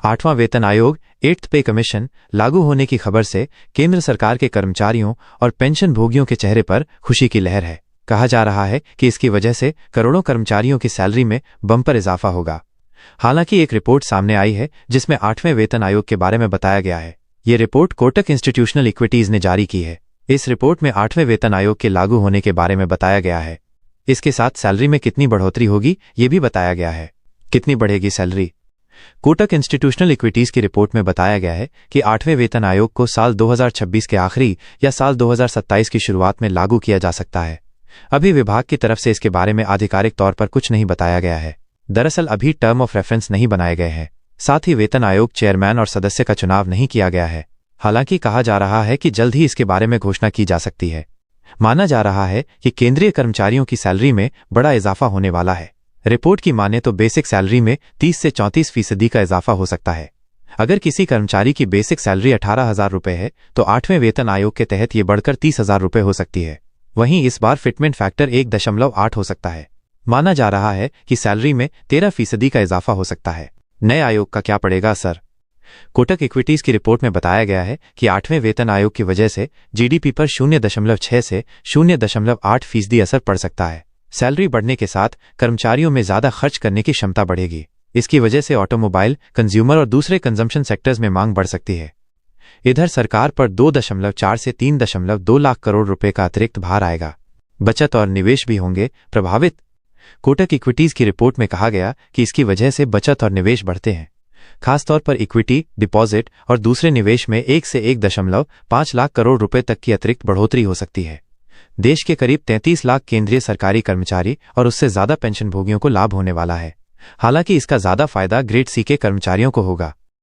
8वां वेतन आयोग 8th पे कमीशन लागू होने की खबर से केंद्र सरकार के कर्मचारियों और पेंशन भोगियों के चेहरे पर खुशी की लहर है। कहा जा रहा है कि इसकी वजह से करोड़ों कर्मचारियों की सैलरी में बम्पर इजाफा होगा। हालांकि एक रिपोर्ट सामने आई है जिसमें 8वें वेतन आयोग के बारे में बताया गया है। ये रिपोर्ट कोटक इंस्टीट्यूशनल इक्विटीज ने जारी की है। इस रिपोर्ट में 8वें वेतन आयोग के लागू होने के बारे में बताया गया है। इसके साथ सैलरी में कितनी बढ़ोतरी होगी ये भी बताया गया है। कितनी बढ़ेगी सैलरी? कोटक इंस्टीट्यूशनल इक्विटीज की रिपोर्ट में बताया गया है कि 8वें वेतन आयोग को साल 2026 के आखिरी या साल 2027 की शुरुआत में लागू किया जा सकता है। अभी विभाग की तरफ से इसके बारे में आधिकारिक तौर पर कुछ नहीं बताया गया है। दरअसल अभी टर्म ऑफ रेफरेंस नहीं बनाए गए हैं। साथ ही वेतन आयोग चेयरमैन और सदस्य का चुनाव नहीं किया गया है। हालांकि कहा जा रहा है कि जल्द ही इसके बारे में घोषणा की जा सकती है। माना जा रहा है कि केंद्रीय कर्मचारियों की सैलरी में बड़ा इजाफा होने वाला है। रिपोर्ट की माने तो बेसिक सैलरी में 30 से 34% का इजाफा हो सकता है। अगर किसी कर्मचारी की बेसिक सैलरी 18,000 रुपये है तो 8वें वेतन आयोग के तहत ये बढ़कर 30,000 रुपये हो सकती है। वहीं इस बार फिटमेंट फैक्टर 1.8 हो सकता है। माना जा रहा है कि सैलरी में 13% का इजाफा हो सकता है। नए आयोग का क्या पड़ेगा असर? कोटक इक्विटीज की रिपोर्ट में बताया गया है कि 8वें वेतन आयोग की वजह से जीडीपी पर 0.6 से 0.8% असर पड़ सकता है। सैलरी बढ़ने के साथ कर्मचारियों में ज्यादा खर्च करने की क्षमता बढ़ेगी। इसकी वजह से ऑटोमोबाइल, कंज्यूमर और दूसरे कंजम्पशन सेक्टर्स में मांग बढ़ सकती है। इधर सरकार पर 2.4 से 3.2 लाख करोड़ रुपए का अतिरिक्त भार आएगा। बचत और निवेश भी होंगे प्रभावित। कोटक इक्विटीज की रिपोर्ट में कहा गया कि इसकी वजह से बचत और निवेश बढ़ते हैं। खासतौर पर इक्विटी, डिपॉजिट और दूसरे निवेश में 1 से 1.5 लाख करोड़ रुपए तक की अतिरिक्त बढ़ोतरी हो सकती है। देश के करीब 33 लाख केंद्रीय सरकारी कर्मचारी और उससे ज्यादा पेंशन भोगियों को लाभ होने वाला है। हालांकि इसका ज्यादा फायदा ग्रेड सी के कर्मचारियों को होगा।